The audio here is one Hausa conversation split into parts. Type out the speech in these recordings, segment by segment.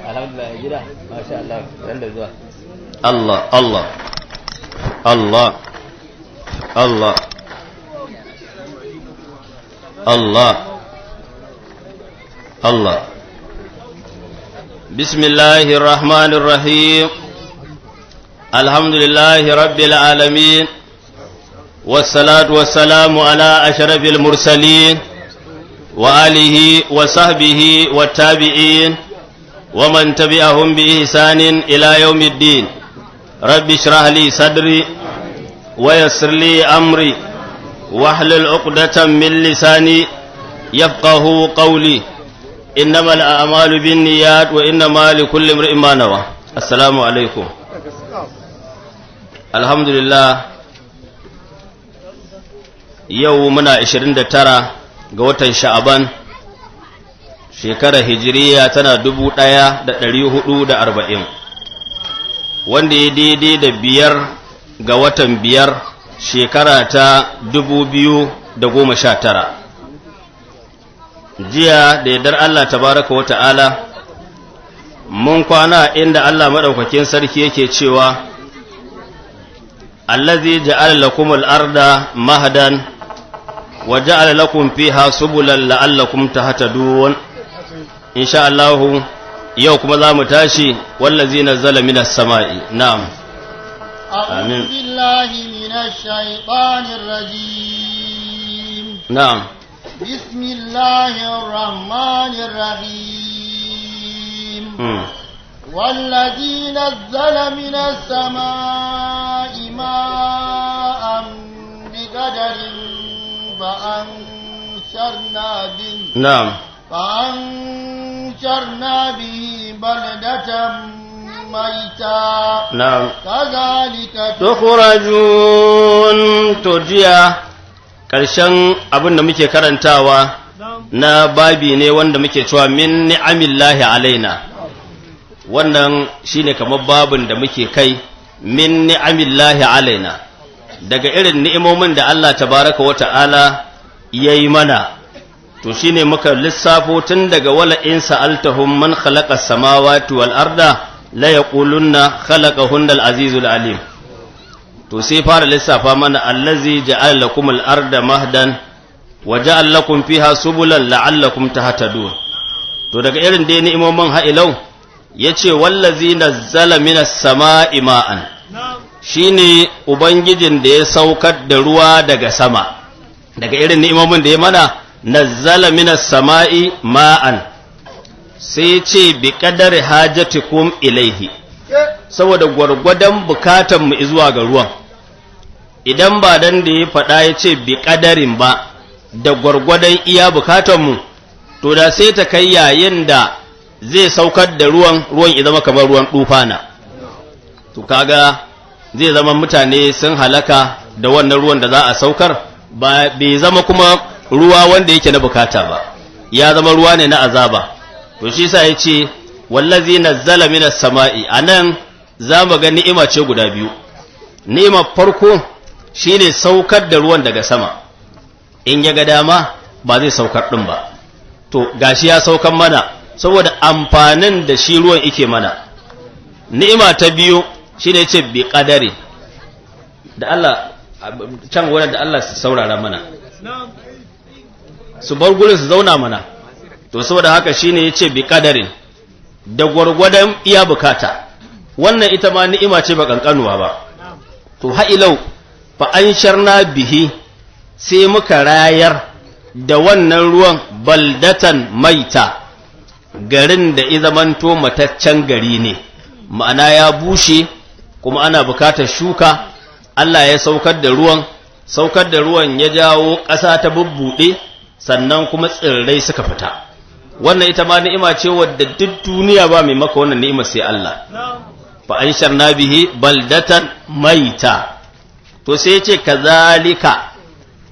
alhamdulillah gida masha Allah dan da zuwa Allah Allah Allah Allah Allah Allah Bismillahir Rahmanir Rahim Alhamdulillahi Rabbil Alamin Wassalatu wassalamu ala ashrafil mursalin wa alihi wa sahbihi wa tabi'in wa man tabi'ahum bi ihsanin ila yaumiddin Rabbi shrah li sadri wa yassir li amri wahlul 'uqdatam min lisani yafqahu qawli innamal a'malu binniyat wa innamal likulli imrin ma nawa assalamu alaikum alhamdulillah yau muna 29 ga watan sha'aban shekarar hijiriya tana 1440 wanda ya daidai da 5 ga watan 5 shekara ta 2019 jiya da yardar Allah tabaraka wa ta'ala mun kwana inda Allah madaukakin sarki yake cewa allazi ja'ala lakumul arda mahdan wa ja'ala lakum fiha subulan la'allakum tahtadun insha Allah yau kuma zamu tashi wallazi nazzala minas sama'i na'am amin billahi minash shaitanir rajim na'am bismillahir rahmanir rahim wallazi nazzala minas sama'i ma'an biqadarin فأنشرنا به نعم فأنشرنا به بلدة ميتا نعم كذلك تخرجون ترجيا ƙarshen abin da muke karantawa na babi ne wanda muke cewa min ni'amillahi alaina wannan shine kamar babin da muke kai min ni'amillahi alaina daga irin ni'imomin da Allah tabaraka wa ta'ala yayi mana to shine muka lissafo tun daga wala in sa'altahum man khalaqa samawati wal arda la yaqulunna khalaqahunna al azizul alim to sai fara lissafa mana allazi ja'ala lakum al arda mahdan wa ja'ala lakum fiha subulan la'allakum tahtadun to daga irin dai ni'imomin ha'ilau yace wallazi nazzala minas sama'i ma'an shine ubangijin da ya saukar da ruwa daga sama daga irin ni'imomin da ya mana nazzala minas sama'i ma'an sai ce bi qadari hajatikum ilaihi saboda gwargwadon bukatan mu zuwa ga ruwan idan ba dan da ya faɗa ya ce bi qadarin ba da gwargwadon iya bukatan mu to da sai ta kai yayin da zai saukar da ruwan ya zama kamar ruwan dufana to kaga zai zama mutane sun halaka da wannan ruwan da za a saukar ba bai zama kuma ruwa wanda yake na bukata ba ya zama ruwa ne na azaba to shi yasa yace wallazi nazzala minas sama'i anan zamu ga ni'ima ce guda biyu ni'imar farko shine saukar da ruwan daga sama in ya ga dama ba zai saukar din ba to gashi ya saukar mana saboda amfanin da shi ruwan yake mana ni'ima ta biyu shine yace bi qadari da Allah can wannan da Allah su saurara mana su bar gurin su zauna mana to saboda haka shine yace bi qadarin da gwargwadon iya bukata wannan ita ma ni'ima ce ba kankanuwa ba to ha'ilau fa ansharna bihi sai muka rayar da wannan ruwan baldatan maita garin da izamanto mataccen gari ne ma'ana ya bushe kuma ana bukatar shuka Allah ya saukar da ruwan ya jawo ƙasa ta bubbuɗe sannan kuma tsirrai suka fita wannan ita ma ni'ima ce wadda duk duniya ba mai maka wannan ni'ima sai Allah fa ansharna bihi baldatan maita to sai yace kazalika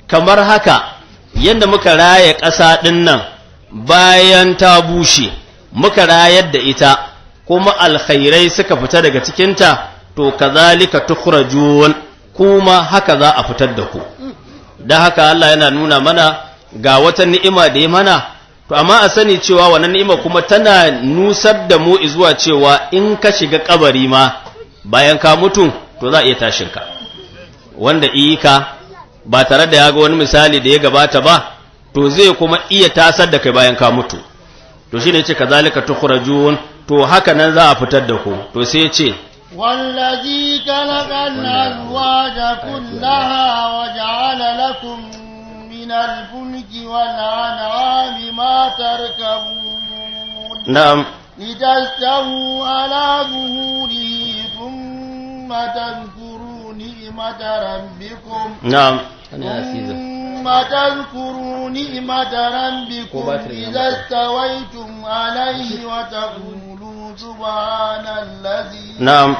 kamar haka yanda muka raye ƙasa din nan bayan ta bushe muka rayar da ita kuma alkhairai suka fita daga cikinta to kazalika tukhrajun kuma haka za a fitar da ku dan haka Allah yana nuna mana ga wata ni'ima da ya mana to amma a sani cewa wannan ni'ima kuma tana nusar da mu zuwa cewa in ka shiga kabari ma bayan ka mutu to za a iya tashin ka, wanda iyika ba tare da ya ga wani misali da ya gabata ba to zai kuma iya tasar da kai bayan ka mutu. To shine yace kazalika tukhrajun, to haka nan za a fitar da ku. To sai yace wallazi khalaqal azwaja kullaha wa ja'ala lakum min al-fulki wal an'ami ma tarkabun. Na'am. litastawu ala zuhurihi thumma tadhkuru ni'mata rabbikum. Na'am. ثم تذكروا نعمة ربكم إذا استويتم عليه وتقولوا سبحان الذي نعم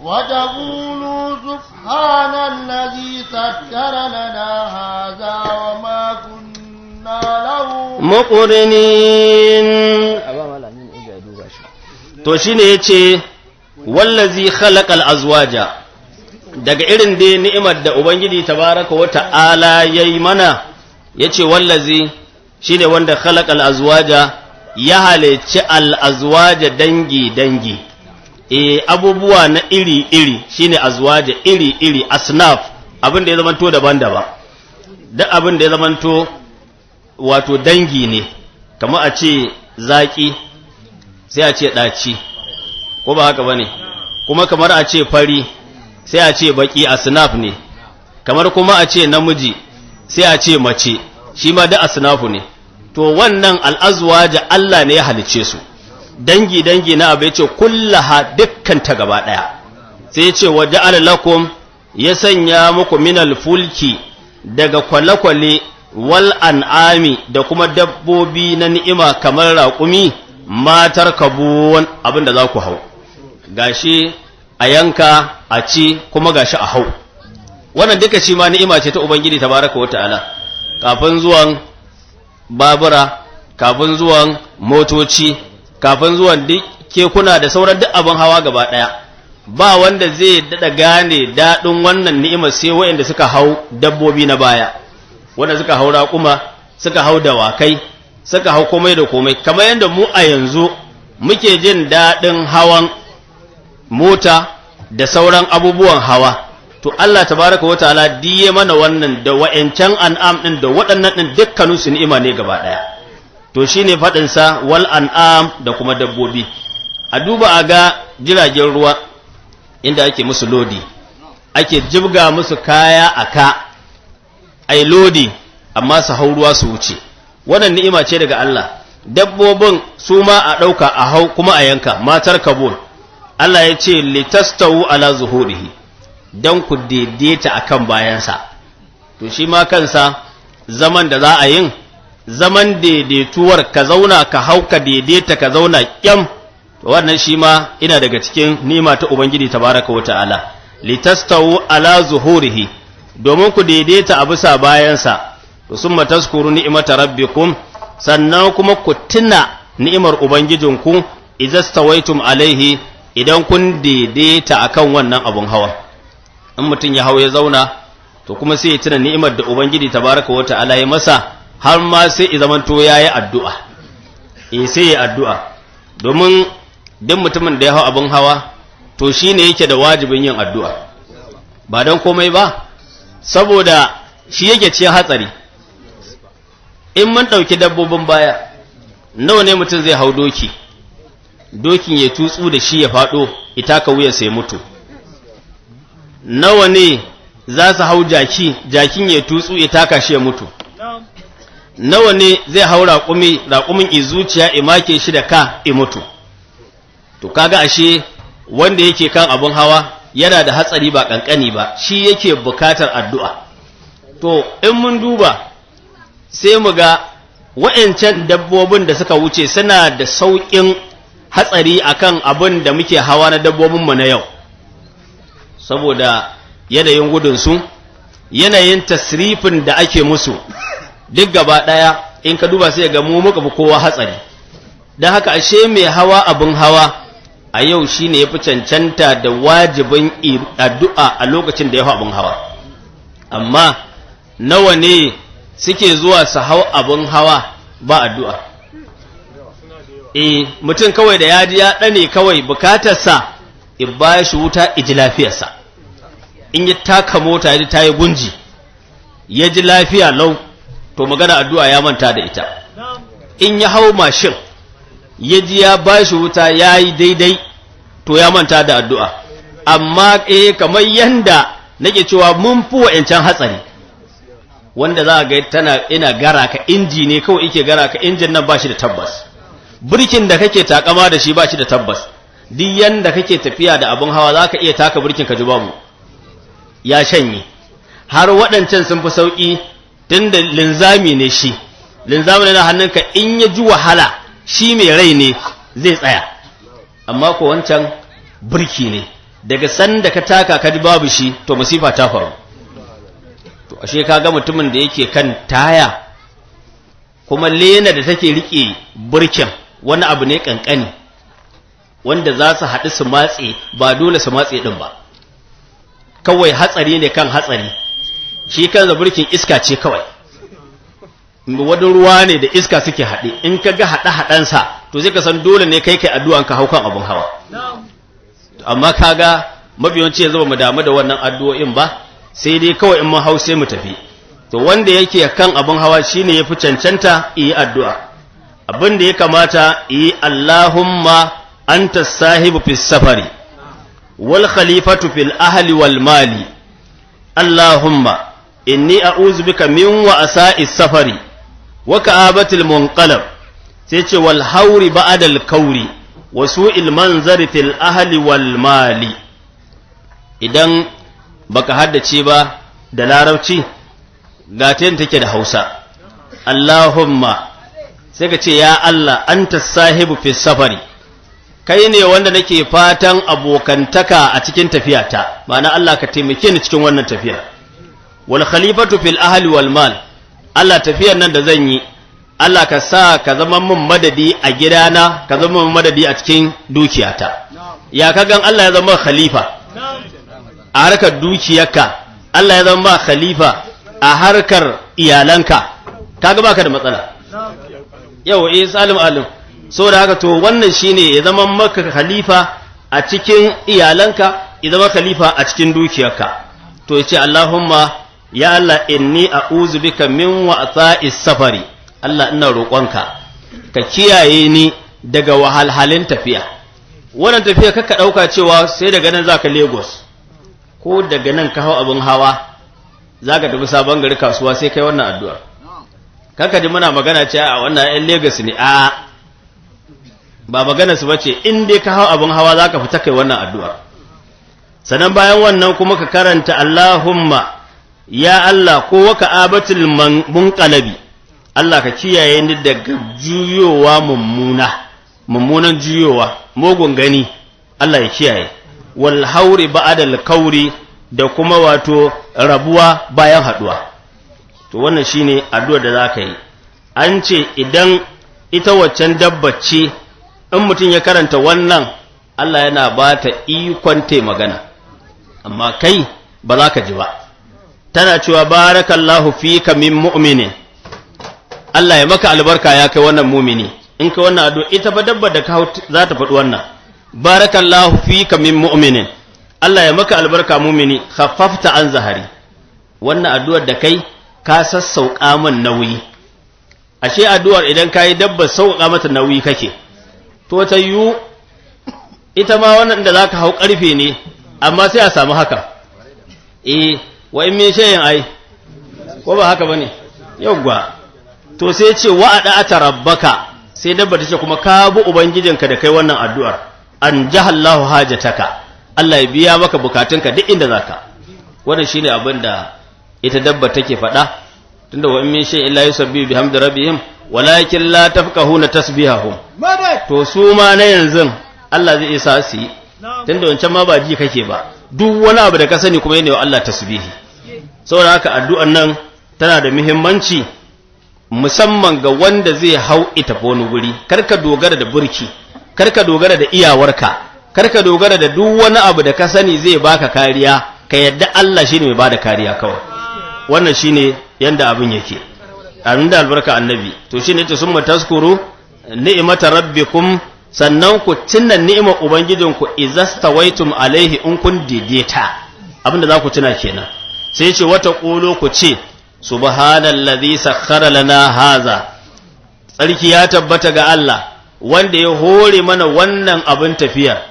وتقولوا سبحان الذي سكر لنا هذا وما كنا له مقرنين. to shine yace wallazi khalaqal azwaja, daga irin dai ni'imar da ubangiji tabaraka wa ta'ala yayi mana, yace wallazi shine wanda khalaqal azwaja, ya halicci al azwaja dangi dangi, abubuwa na iri iri shine azwaja iri iri, asnaf, abin da ya zamanto daban-daban, duk abin da ya zamanto wato dangi ne, kamar a ce zaki sai a ce daci, ko ba haka bane, kuma kamar a ce fari sai a ce baki, asnaf ne, kamar kuma a ce namiji sai a ce mace, shi ma da asnafu ne. To wannan al'azwaja Allah ne ya halice su dangi dangi na abu, yace kullaha dukkan ta gaba daya, sai yace waja'ala lakum, ya sanya muku minal fulki, daga kwale-kwale, wal an'ami, da kuma dabbobi na ni'ima kamar raƙumi, matar kabun, abinda za ku hau, gashi a yanka a ci kuma gashi a hau. Wannan duka shi ma ni'ima ce ta ubangiji tabaraka wa ta'ala, kafin zuwan babura, kafin zuwan motoci, kafin zuwan duk kekuna da sauran duk abin hawa gaba daya, ba wanda zai dada gane dadin wannan ni'ima sai wayanda suka hau dabbobi na baya, wanda suka hau raƙuma, suka hau dawakai, suka hau komai da komai, kamar yadda mu a yanzu muke jin dadin hawan mota da sauran abubuwan hawa. To Allah tabaraka wa ta'ala diye mana wannan da wa'ancan an'am din da waɗannan din dukkanin su ni'ima ne gaba daya. To shine fadin sa wal an'am, da kuma dabbobi. A duba a ga jiragen ruwa inda ake musu lodi, ake jibga musu kaya aka ai lodi, amma su hau ruwa su wuce. Wannan ni'ima ce daga Allah. Dabbobin su ma a dauka a hau kuma a yanka, matar kabul. Allah ya ce litastawu ala zuhurihi, dan ku daidaita akan bayansa. To shi ma kansa zaman da za a yin, zaman daidaituwar, ka zauna ka hau ka daidaita ka zauna kyam, to wannan shi ma ina daga cikin nima ta ubangiji tabaraka wa ta'ala. Litastawu ala zuhurihi, domin ku daidaita a bisa bayansa. To summa tazkuru ni'mata rabbikum, sannan kuma ku tuna ni'imar ubangijinku, idza stawaitum alaihi, idan kun daidaita akan wannan abun hawa. In mutum ya hau ya zauna, to kuma sai ya tuna ni'imar da ubangiji tabaraka wa ta'ala ya masa, har ma sai ya zamanto yayi addu'a. Sai ya addu'a, domin duk mutumin da ya hau abun hawa to shine yake da wajibin yin addu'a, ba dan komai ba, saboda shi yake cikin hatsari. In mun dauki dabbobin baya, nawa ne mutum zai hau doki, dokin ya tutsu da shi ya fado, ita ka wuya sai mutu. Nawa ne za su hau jaki, jakin ya tutsu ya taka shi ya mutu. Nawa ne zai hau raƙumi, raƙumin izuciya imake shi da ka i mutu. To kaga ashe wanda yake kan abun hawa yana da hatsari ba kankani ba, shi yake bukatar addu'a. To in mun duba sai mu ga wa'ancan dabbobin da suka wuce suna da sauƙin hatsari akan abin da muke hawa na dabbobinmu na yau, saboda yanayin gudunsu, yanayin tasrifin da ake musu, duk gaba ɗaya in ka duba sai ga mu muka fi kowa hatsari. Don haka ashe mai hawa abin hawa a yau shi ne ya fi cancanta da wajibin addu'a a lokacin da ya hau abin hawa. Amma nawa ne suke zuwa su hau abin hawa ba addu'a? mutum kawai da ya ji ya ɗane kawai bukatarsa in ba shi wuta iji lafiyarsa, in ya taka mota ya ji ta yi gunji ya ji lafiya lau, to magana addu'a ya manta da ita. In ya hau mashin ya ji ya ba shi wuta ya yi daidai, to ya manta da addu'a. Amma kamar yanda nake cewa mun fi wa'yancan hatsari, wanda za a ga ina gara ka inji ne kawai ike gara ka, injin nan ba shi da tabbas, birkin da kake takama da shi ba shi da tabbas. Duk yanda kake tafiya da abin hawa za ka iya taka birkin ka ji babu, ya shanye. Har waɗancan sun fi sauƙi tun da linzami ne shi, linzami na hannunka, in ya ji wahala shi mai rai ne zai tsaya, amma ko wancan birki ne, daga sanda ka taka ka ji babu shi to masifa ta faru. To ashe ka ga mutumin da yake kan taya kuma lena da take rike birkin wani abu ne kankani wanda za su haɗu su matse, ba dole su matse ɗin ba, kawai hatsari ne kan hatsari. Shi kan birkin iska ce kawai, wani ruwa ne da iska suke haɗe, in ka ga haɗe-haɗensa to zai ka san dole ne kai addu'an ka hau kan abin hawa. Amma ka ga mabiyanci ya zama mu damu da wannan addu'o'in ba, sai dai kawai in mun hau sai mu tafi. To wanda yake kan abin hawa shine ya fi cancanta yi addu'a. Abin da ya kamata yi Allahumma anta sahibu fis safari wal khalifatu fil ahli wal mali. Allahumma inni a'udhu bika min wa'sa'is safari wa ka'abatil munqalab, sai ce wal hauri ba'dal kauri wa su'il manzari fil ahli wal mali. Idan baka haddace ba da larabci ga ta take da Hausa, Allahumma sai ka ce ya Allah anta sahibu fi safari, kai ne wanda nake fatan abokantaka a cikin tafiyata, ma'ana Allah ka taimake ni cikin wannan tafiya. Wal khalifatu fil ahli wal mal, Allah tafiyar nan da zan yi Allah ka sa ka zama min madadi a gidana, ka zama min madadi a cikin dukiyata. Ya kagan Allah ya zama khalifa a harkar dukiyarka, Allah ya zama khalifa a harkar iyalanka, kaga baka da matsala. Yau salim alim, saboda haka to wannan shine ya zama maka khalifa a cikin iyalanka, ya zama khalifa a cikin dukiyarka. To yace Allahumma ya Allah inni a'udhu bika min wa'tha'is safari, Allah ina roƙonka ka kiyaye ni daga wahalhalin tafiya. Wannan tafiya kaka dauka cewa sai daga nan zaka Lagos ko daga nan ka hau abin hawa zaka tafi Sabon Gari kasuwa sai kai wannan addu'a. Kaka ji muna magana ce a wannan ɗan Lagos ne, a ba magana su bace, in dai ka hau abin hawa zaka fita kai wannan addu'a. Sannan bayan wannan kuma ka karanta Allahumma ya Allah ko waka abatul munqalabi, Allah ka kiyaye ni daga juyowa mummunan juyowa, mugun gani Allah ya kiyaye. Wal hauri ba'dal kauri, da kuma wato rabuwa bayan haduwa. To wannan shine addu'ar da zaka yi. An ce idan ita waccan dabbace in mutum ya karanta wannan, Allah yana ba ta ikon ta magana, amma kai ba za ka ji ba. Tana cewa barakallahu fika min mu'minin, Allah ya maka albarka ya kai wannan mumini. In ka wannan addu'a ita ba dabba da ka za ta faɗi wannan, barakallahu fika min mu'minin, Allah ya maka albarka mumini, khaffafta an zahari. Wannan addu'ar da kai ka sassauƙa min nauyi. Ashe addu'ar idan ka yi dabba sauƙa mata nauyi kake, to ta yiwu ita ma wannan da za ka hau ƙarfe ne, amma sai a samu haka. Wa in min shay'in ai, ko ba haka bane? Yawwa. To sai ce wa'ada rabbaka, sai dabba ta ce kuma ka bi ubangijinka da kai wannan addu'ar, an jahallahu hajataka, Allah ya biya maka bukatunka duk inda zaka. Wannan shine abin da ita dabba take faɗa, tunda wa in min shay'in la yusabbihu bihamdi rabbihim walakin la tafqahuna tasbihahum. To su ma na yanzu Allah zai isa su yi, tunda wancan ma ba ji kake ba, duk wani abu da ka sani kuma yana wa Allah tasbihi. Saboda haka addu'an nan tana da muhimmanci, musamman ga wanda zai hau ita wani guri. Karka dogara da burki, karka dogara da iyawarka, karka dogara da duk wani abu da ka sani zai baka kariya, ka yadda Allah shine mai bada kariya kawai. Wannan shine yanda abin yake. Amin da albarka annabi. To shine yace summa taskuru ni'mata rabbikum sannan ku tuna ni'imar ubangijinku izastawaitum alaihi in kun daidaita abinda za ku tuna kenan sai ce wata ƙulo ku ce subhanallazi sakhkhara lana haza tsarki ya tabbata ga Allah wanda ya hore mana wannan abin tafiyar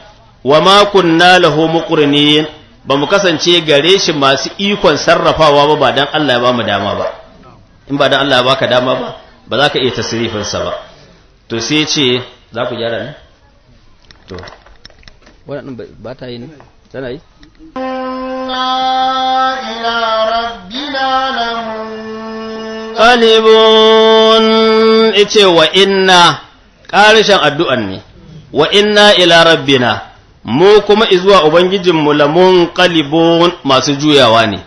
wa ma kunna lahu muqrinin ba mu kasance gare shi masu ikon sarrafawa ba dan Allah ya ba mu dama ba in ba dan Allah ya baka dama ba ba za ka iya tasrifin sa ba to sai ce za ku gyara ne to wannan ba ta yi ne tana yi ila rabbina qalibun ice wa inna ƙarshen addu'an ne wa inna ila rabbina mu kuma izuwa ubangijinmu lamun qalibun masu juyawa ne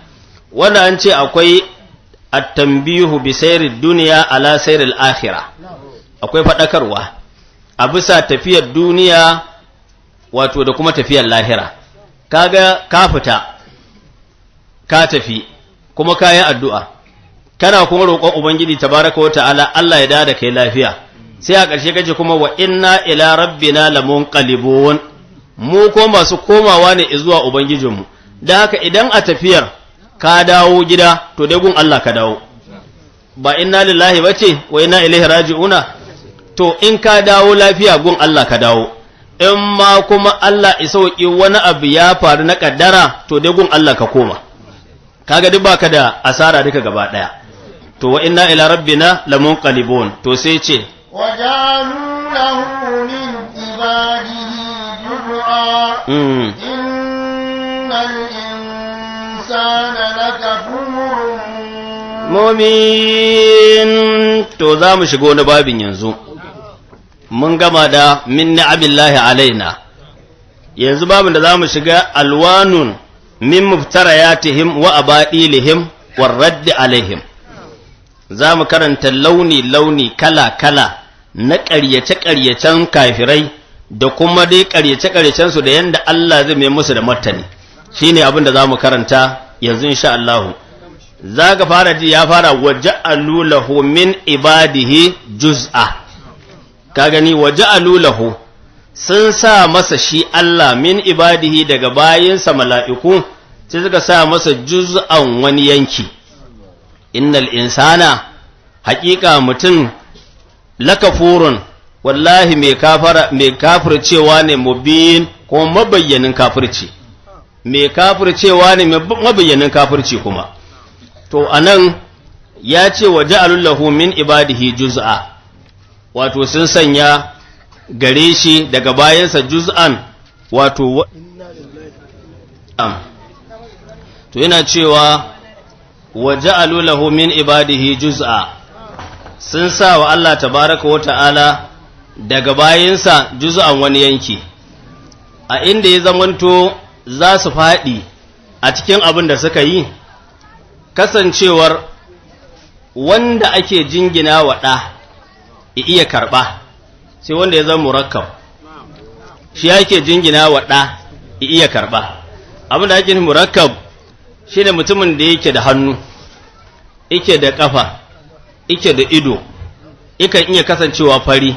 wanda an ce akwai at-tanbihu bi sayrid dunya ala sayril akhirah akwai fadakarwa a bisa tafiyar duniya wato da kuma tafiyar lahira kaga ka fita ka tafi kuma kayi addu'a kana kuma roƙon ubangiji tabaraka wa ta'ala Allah ya da kai lafiya sai a ƙarshe kace kuma wa inna ila rabbina lamunqalibun mu ko masu komawa ne zuwa ubangijinmu dan haka idan a tafiyar ka dawo gida to dai gun Allah ka dawo ba inna lillahi bace wa inna ilaihi raji'una to in ka dawo lafiya gun Allah ka dawo in ma kuma Allah isauki wani abu ya faru na kaddara to dai gun Allah ka koma kaga duk baka da asara duka gaba daya to wa inna ila rabbina lamunqalibun to sai ce wajalu lahu min ibadihi juz'a innal insana lakafurun mu'min to za mu shigo na babin yanzu mun gama da min ni'amillahi alaina yanzu babin da za mu shiga alwanun min muftarayatihim wa abadilihim warradd alaihim za mu karanta launi kala na ƙaryace-ƙaryacen kafirai da kuma dai ƙaryace-ƙaryacensu da yanda Allah zai mai musu da martani shine abin da za mu karanta yanzu insha Allah za ka fara ji ya fara waja'alu lahu min ibadihi juz'a ka gani waja'alu lahu sun sa masa shi Allah min ibadihi daga bayinsa mala'iku sai suka sa masa juz'an wani yanki innal insana haƙiƙa mutum lakafurun wallahi mai kafircewa ne mubin ko mabayyanin kafirci mai kafircewa ne mabayyanin kafirci kuma to anan ya ce wa ja'alul lahu min ibadihi juz'a wato sun sanya gare shi daga bayansa juz'an wato to yana cewa wa ja'alu lahu min ibadihi juz'a sun sa wa Allah tabaraka wa ta'ala daga bayinsa juz'an wani yanki a inda ya zamanto za su faɗi a cikin abin da suka yi kasancewar wanda ake jingina wa ɗa iya karɓa sai wanda ya zama murakkab shi yake jingina wa ɗa iya karɓa abin da ake murakkab shi ne mutumin da yake da hannu yake da ƙafa yake da ido yakan iya kasancewa fari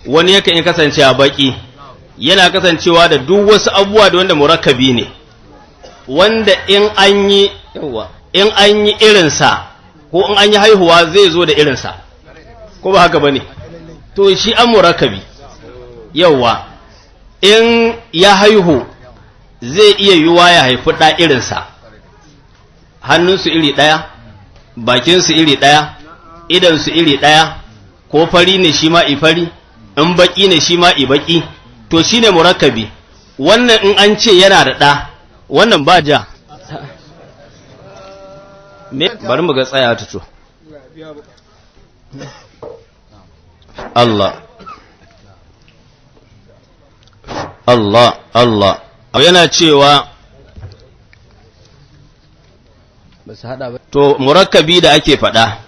wani yakan iya kasancewa baki yana kasancewa da duk wasu abubuwa da wanda murakkabi ne wanda in an yi irinsa ko in an yi haihuwa zai zo da irinsa ko ba haka bane to shi an murakkabi yawa in ya haihu zai iya yiwa ya haifi ɗa irinsa hannunsu iri ɗaya bakinsu iri ɗaya idansu iri ɗaya ko fari ne shi ma fari in baki ne shi ma baki to shi ne murakkabi wannan in an ce yana da ɗa wannan ba ja bari mu ga tsaya tuto Allah yana cewa to murakkabi da ake faɗa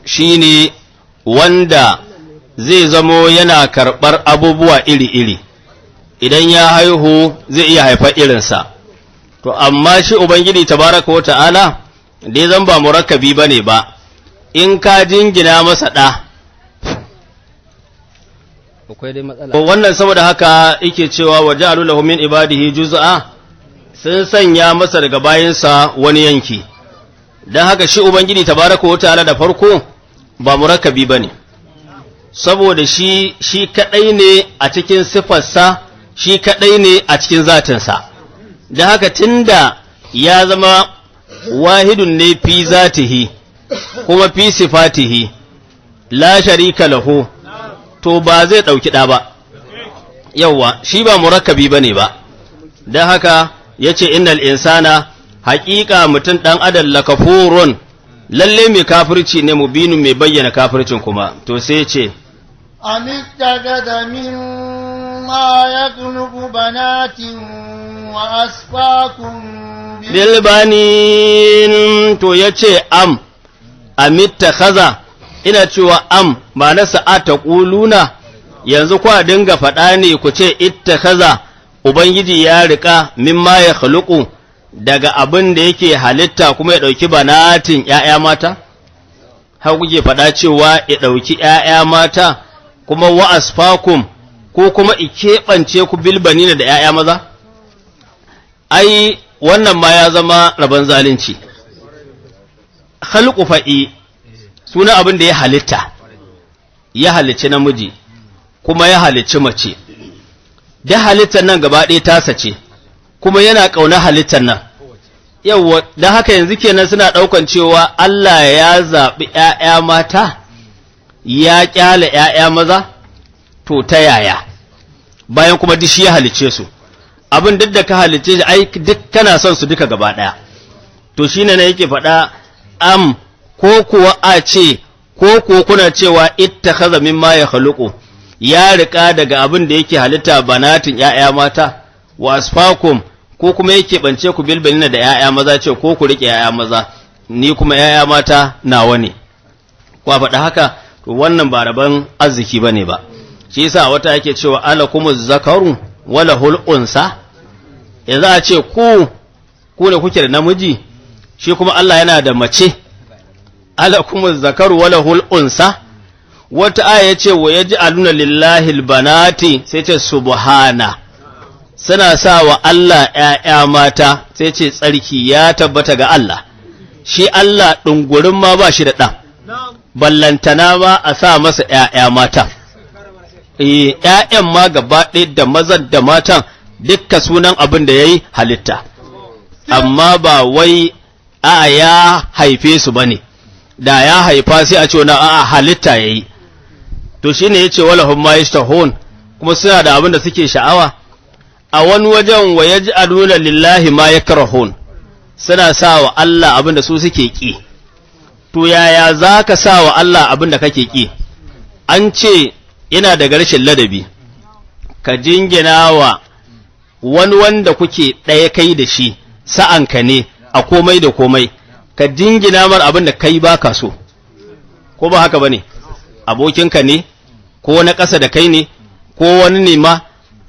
shine wanda zai zamo yana karɓar abubuwa iri-iri idan ya haihu zai iya haifar irinsa to amma shi ubangiji tabaraka wa ta'ala dai zan ba murakkabi bane ba in ka jingina masa ɗa akwai dai matsala. Wannan saboda haka yake cewa waja'alu lahu min ibadihi juz'a, sun sanya masa daga bayansa wani yanki. Dan haka shi ubangiji tabaraka wa ta'ala da farko ba murakkabi bane, saboda shi kadai ne a cikin sifarsa, shi kadai ne a cikin zatinsa. Dan haka tunda ya zama wahidun ne fi zatihi kuma fi sifatihi la sharika lahu, to ba zai ɗauki ɗa ba, yawwa shi ba murakkabi ba ne ba. Don haka ya ce innal insana, haƙiƙa mutum ɗan adam lakafurun, lalle mai kafirci ne mubinin mai bayyana kafircin kuma. To sai ce amittagada mimma yakhluqu banatin wa asfaakum bilbanin. To ya ce amittakaza, ina cewa ba na sa'ata ƙuluna, yanzu kwa dinga faɗa ne ku ce ittakaza, Ubangiji ya riƙa mimma ya khuluqu, daga abin da yake halitta kuma ya ɗauki banatin ‘ya'ya mata? Har kuke faɗa cewa ya ɗauki ‘ya'ya mata kuma wa asfakum, ko kuma ikeɓance ku bilbanina da ‘ya'ya maza? Ai, wannan ma ya zama rabon zalunci. Khalqu fa'i suna abin da ya halitta, ya halicci namiji kuma ya halicci mace. Da halittar nan gaba ɗaya tasa ce, kuma yana ƙauna halittar nan. Yawwa, da haka yanzu kenan suna ɗaukan cewa Allah ya zaɓi ‘ya'ya mata, ya ƙyale ‘ya'ya maza, to ta yaya, bayan kuma duk shi ya halicce su. Abin duk da ka halicce shi, ai, duk kana son su duka gaba ɗaya. To shi ne na yake faɗa, ko kuwa a ce, ko kuwa kuna cewa ittakhadha mimma ya khaluqu, ya riƙa daga abin da yake halitta banatin ‘ya'ya mata, wa asfakum, ko kuma yake ɓance ku bilbanina da ‘ya'ya maza, ce ko ku riƙe ‘ya'ya maza, ni kuma ‘ya'ya mata nawa ne. Kwa faɗa haka, to wannan ba rabon arziki ba ne ba. Shi yasa wata yake cewa ala kuma zakaru wala hul'unsa, yanzu a ce ku ne kuke da namiji, shi kuma Allah yana da mace, ala kuma zakaru wala hul'unsa. Wata aya ya ce wa ya ji aluna lillahi banati, sai ce subhana, suna sa wa Allah ‘ya'ya mata, sai ce tsarki ya tabbata ga Allah, shi Allah ɗungurin ma ba shi da ɗan, ballantana ma a sa masa ‘ya'ya mata. ‘Ya'yan ma gaba ɗaya da mazan da matan dukka sunan abin da ya yi halitta, amma ba wai a ya haife su ba ne, da ya haifa sai a ce na a halitta ya yi. To shi ne ya ce walahun ma yashtahun, kuma suna da abin da suke sha'awa. A wani wajen wa ya ji aluna lillahi ma ya karahun, suna sa wa Allah abin da su suke ƙi. To yaya za ka sa wa Allah abin da kake ƙi? An ce yana daga rashin ladabi, ka jingina wa wani wanda kuke ɗaya kai da shi, sa'anka ne a komai da komai, ka jingina mar abin da kai baka so, ko ba haka ba ne? Abokinka ne, ko na ƙasa da kai ne, ko wani ne ma,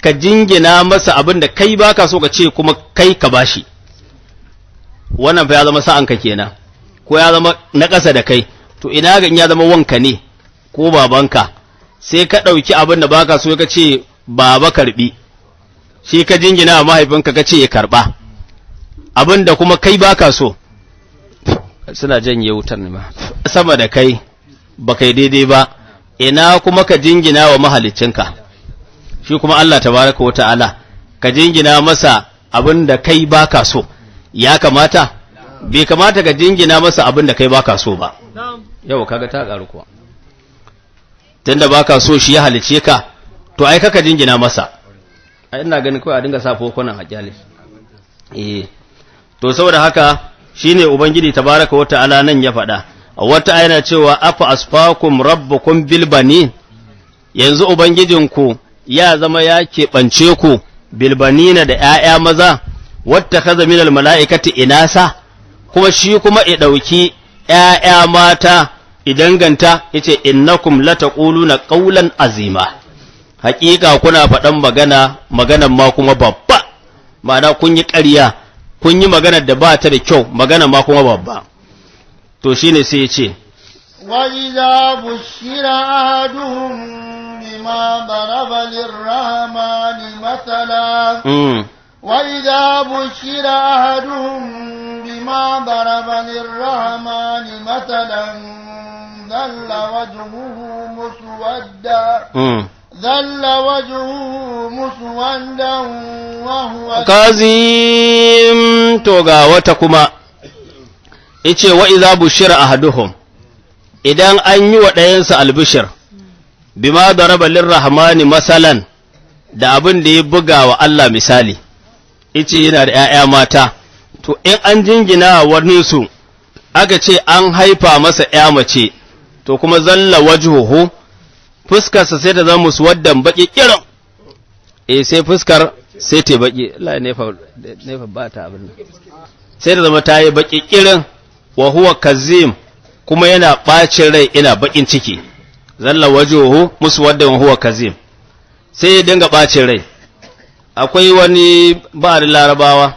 ka jingina masa abin da kai baka so ka ce kuma kai ka bashi. Wannan fa ya zama sa'anka kenan, ko ya zama na ƙasa da kai, to ina ga in ya zama wanka ne, ko babanka, sai ka ɗauki abin da baka so ka ce baba karɓi, shi ka jingina wa mahaifinka ka ce ya karɓa, abin da kuma kai baka so. Suna janye wutar ne ma. Sama da kai, ba kai daidai ba, ina kuma ka jingina wa mahaliccinka, shi kuma Allah tabaraka wata'ala, ka jingina masa abin da kai baka so, ya kamata? Bai kamata ka jingina masa abin da kai baka so ba. Yau kaga ta ƙaru kuwa. Tunda baka so shi ya halice ka, to ai kaka jingina masa. Ai ina ganin kawai a dinga sa fokunan hakiyali. To saboda haka shine Ubangiji tabaraka wata'ala nan ya faɗa. Wata ayana cewa afa asfakum rabbukum bil banin, yanzu ubangijinku ya zama ya keɓance ku bil banina da ƴaƴa maza, wattakaza minal mala'ikati inasa, kuma shi kuma ya ɗauki ƴaƴa mata idan ganta, yace innakum lataquluna qawlan azima, haƙiƙa kuna faɗan maganan ma kuma babba, ma'ana kun yi ƙarya, kun yi maganar da ba ta da kyau, maganar ma kuma babba. To shi ne sai ya ce, وإذا بشر أحدهم بما ضرب للرحمن مثلا وإذا بشر أحدهم بما ضرب للرحمن مثلا ظل وجهه مسودا وهو كظيم توغا وتكما yace wa iza bushira ahaduhum idan an yi wa ɗayansa albishir bima daraba lirrahmani masalan da abin da ya buga wa Allah misali yace yana da ƴaƴa mata to in an jingina wani su aka ce an haifa masa ƴa mace to kuma zalla wajhuhu fuskarsa sai ta zama muswaddan baki kiran sai fuskar sai ta baki Allah ne fa ba ta abin sai ta zama ta yi baki kiran wa huwa kazim kuma yana bacin rai ina bakin ciki zalla wajhuhu muswaddan wa huwa kazim sai ya dinga bacin rai akwai wani ba da larabawa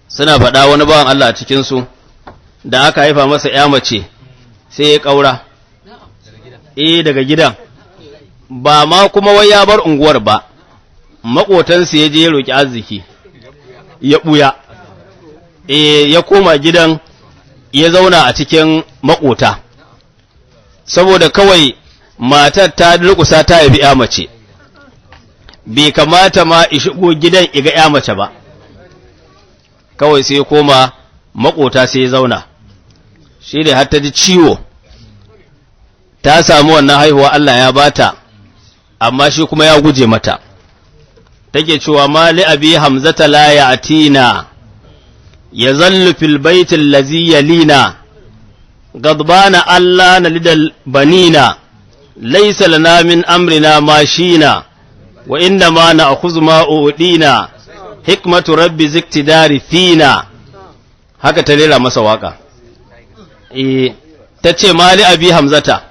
suna faɗa wani bawan Allah a cikin su da aka haifa masa ƴa mace sai ya kaura daga gidan ba ma kuma wai ya bar unguwar ba makotansa ya je ya roki arziki ya buya ya koma gidan ya zauna a cikin makota saboda kawai matar ta durkusa ta yabi ƴa mace bai kamata ma shigo gidan iga ƴa mace ba kawai sai ya koma makota sai ya zauna shi da har ta ji ciwo ta samu wannan haihuwa Allah ya bata amma shi kuma ya guje mata take cewa mali abi hamzata la ya'tina yazallu fil baiti allazi yalina gadbana alla nalidal banina laysa lana min amrina mashina wa inna ma na'khudhu ma udina hikmatu rabbi ziktidari fina haka ta rera masa waka tace mali abi hamzata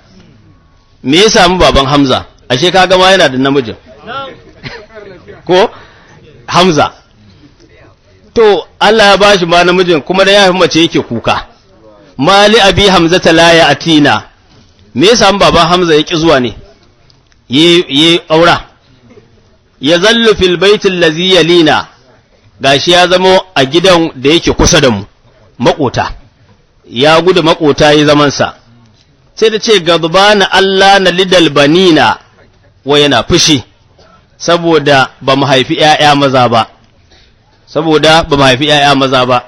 me ya samu baban Hamza ashe kaga ma yana da namijin ko Hamza to Allah ya bashi ma namijin kuma da yafi mace yake kuka mali abi Hamza la ya atina me ya samu baban Hamza yake zuwa ne yi aura ya zallu fil baiti allazi yalina gashi ya zama a gidan da yake kusa da mu makota ya gudu makota yi zaman sa sai da ce gadbana Allah na lidal banina wa yana fushi saboda ba mu haifi ƴaƴa maza ba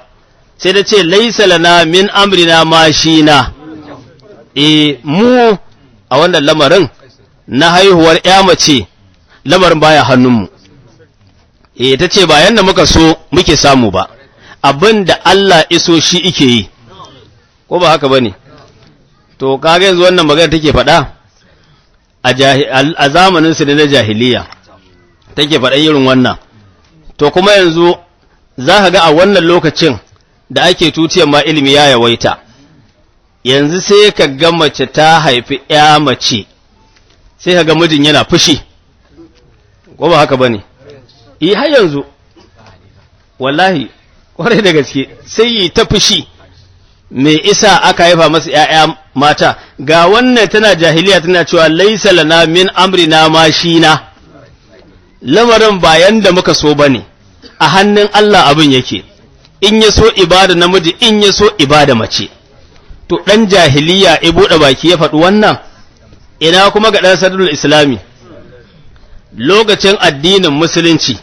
sai da ce laysa lana min amrina mashina mu a wannan lamarin na haihuwar ƴa mace lamarin baya hannunmu ta ce ba yanda muka so muke samu ba abinda Allah iso shi ike yi ko ba haka bane to kaga yanzu wannan magana take faɗa a zamanin su na jahiliya take faɗa irin wannan to kuma yanzu za ka ga a wannan lokacin da ake tutiyar ma ilimi ya yawaita yanzu sai ka ga mace ta haifi ƴa mace sai ka ga mijin yana fushi ko ba haka bane har yanzu wallahi kwarai da gaske sai yi ta fushi me isa aka haifa masa ƴaƴa mata ga wannan tana jahiliya tana cewa laysa lana min amrina mashina lamarin bayan da muka so bane a hannun Allah abin yake in ya so ibada namiji in ya so ibada mace to dan jahiliya ya bude baki ya faɗi wannan ina kuma ga dan sadrul islami lokacin addinin musulunci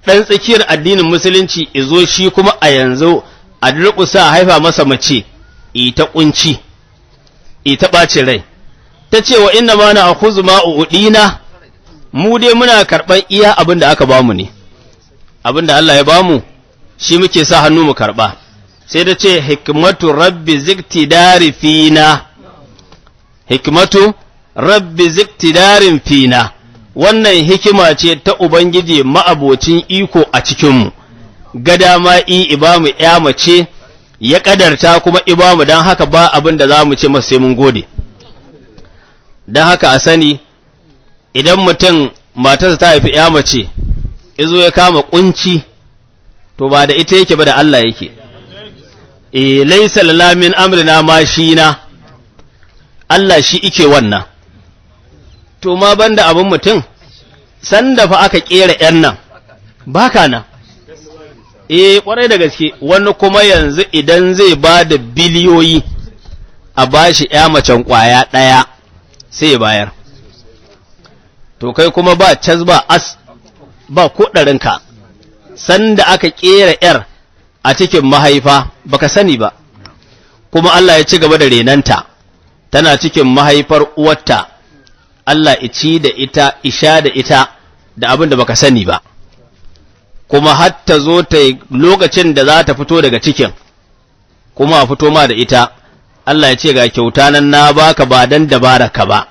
dan tsakiyar addinin musulunci izo shi kuma a yanzu a durƙusa haifa masa mace ita kunci ita ɓacin rai ta ce wa inna ma na akhuzu ma udina mu dai muna karɓan iya abin da aka bamu ne abin da Allah ya bamu shi muke sa hannu mu karɓa sai da ce hikmatu rabbi ziktidari fina hikmatu rabbi ziktidarin fina wannan hikima ce ta ubangiji ma'abocin iko a cikinmu gada ma ibamu ya mace ya kadarta kuma ibamu don haka ba abin da za mu ce masa sai mun gode don haka a sani idan mutum matarsa ta haifi ya mace izo ya kama kunci to ba da ita yake ba da Allah yake laysa lana min amrina ma shina Allah shi ike wannan. To ma banda abin mutum, sanda fa aka ƙera ‘yan nan, baka nan. Ƙwarai da gaske, wani kuma yanzu idan zai ba da biliyoyi a bashi ‘ya macen ƙwaya ɗaya sai ya bayar. To kai kuma ba cas ba as, ba ko ɗarinka, sanda aka ƙera ‘yar a cikin mahaifa, baka sani ba, kuma Allah ya ci gaba da renanta, tana cikin mahaifar uwarta, Allah ici da ita, isha da ita, da abin da baka sani ba. Kuma hatta zo ta lokacin da za ta fito daga cikin, kuma a fito ma da ita, Allah ya ce ga kyauta nan na baka ba don dabararka ba,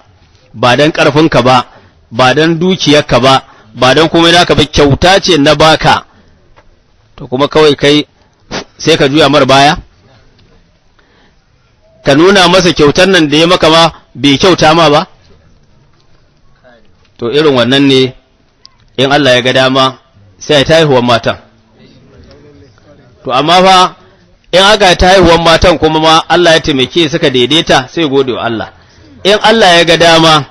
ba don ƙarfinka ba, ba don dukiyarka ba, ba don kuma naka ba, kyauta ce na baka. To kuma kawai kai sai ka juya mar baya, ka nuna masa kyautar nan da ya maka ma bai kyauta ma ba. To irin wannan ne in Allah ya ga dama sai ya ta haihuwan matan. To amma fa in aka ta haihuwan matan kuma ma Allah ya taimake suka daidaita sai gode wa Allah. In Allah ya ga dama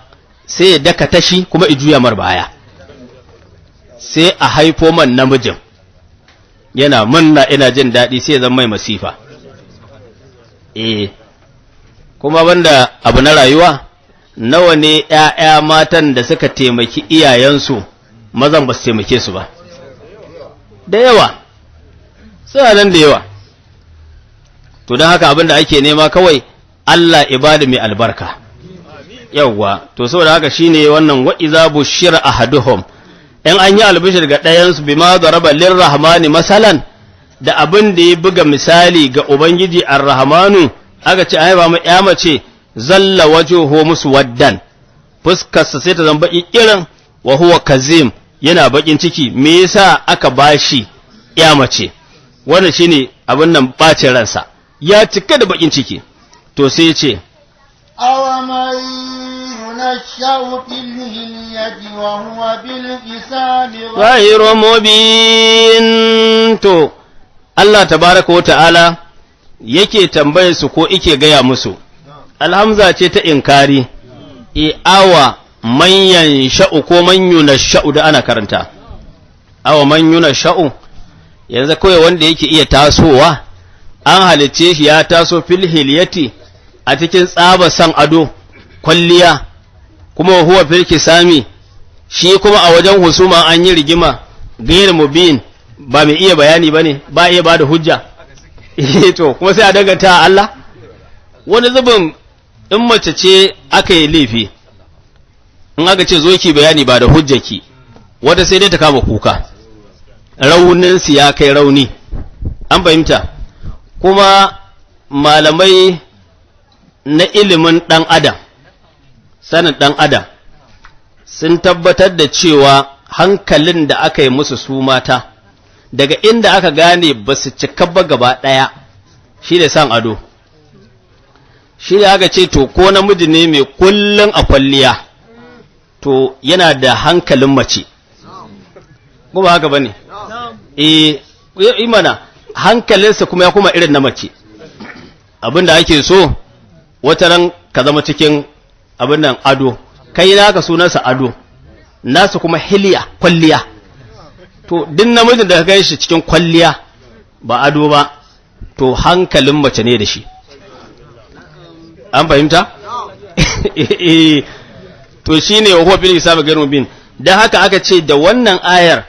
sai ya daka tashi kuma i juya mar baya, sai a haifo man namijin yana munna ina jin daɗi sai ya zama mai masifa. Kuma banda abu na rayuwa, nawa ne ‘ya'ya matan da suka taimaki iyayensu mazan ba su taimake su ba, da yawa, suna nan da yawa. To don haka abin da ake nema kawai Allah ibada mai albarka. Yawwa, to saboda haka shine wannan wa'iza bushira ahaduhum, in an yi albishir ga ɗayansu bi ma daraba lirrahmani masalan, da abin da ya buga misali ga Ubangiji ar-Rahmanu, aka ce ai ba mu ƴa mace zalla wajhuhu muswaddan, fuskarsa sai ta zamba irin wa huwa kazim, yana bakin ciki. Me yasa aka bashi ƴa mace? Wannan shine abin nan bacin ransa, ya cika da bakin ciki. To sai ya ce أَوَمَن يُنَشَّأُ فِي الْحِلْيَةِ وَهُوَ بِالْحِسَابِ غَيْرُ مُبِينٍ. To Allah tabaraka wa ta'ala yake tambaye su ko ike gaya musu, alhamza ce ta inkari, awa manyan sha'u ko manyuna sha'u da ana karanta, awa manyuna sha'u, yanzu kawai wanda yake iya tasowa, an halicce shi ya taso fil hilyati a cikin tsaba san ado, kwalliya, kuma huwa fil kisami, shi kuma a wajen husuma an yi rigima, gairu mubin, ba mai iya bayani bane, ba iya ba da hujja. To kuma sai a danganta Allah. Wani zubin in mace ce aka yi laifi, in aka ce zo ki bayani ba da hujjaki, wata sai dai ta kama kuka, rauninsu ya kai rauni, an fahimta. Kuma malamai na ilimin ɗan adam, sanin ɗan adam, sun tabbatar da cewa hankalin da aka yi musu su mata, daga inda aka gane ba su cika ba gaba ɗaya, shi da san ado. Shi da aka ce to ko namiji ne mai kullum a kwalliya, to yana da hankalin mace, ko ba haka ba ne? Imana hankalinsa kuma ya kuma irin na mace. Abin da ake so wata ran ka zama cikin abin nan ado, kai naka sunansa ado, nasu kuma hiliya, kwalliya. To din namijin da ka gan shi cikin kwalliya ba ado ba, to hankalin mace ne da shi, an fahimta? To shi ne wa huwa bil hisabi ghayru mubin. Dan haka aka ce da wannan ayar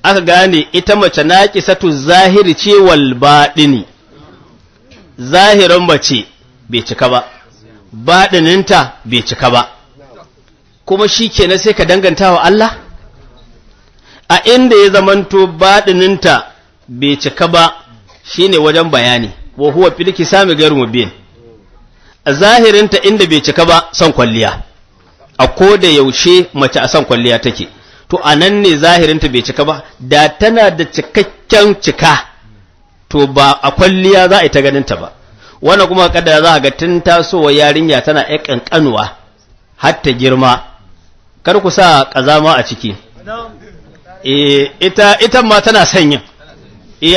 aka gane ita mace naqisatu zahiri ce wal baɗini. Zahirin mace bai cika ba, baɗininta bai cika ba, kuma shi kenan sai ka danganta wa Allah? A inda ya zamanto baɗininta bai cika ba shine wajen bayani, wa huwa fil kisami ghayru mubin. A zahirinta inda bai cika ba son kwalliya, a ko da yaushe mace a son kwalliya take, to a nan ne zahirinta bai cika ba. Da tana da cikakken cika, to ba a kwalliya za a yi ta ganinta ba. Wannan kuma kada za a ga tun tasowa yarinya tana ƴan ƙanƙanuwa har ta girma, kar ku sa ƙazama a ciki. Ita ma tana sanyin,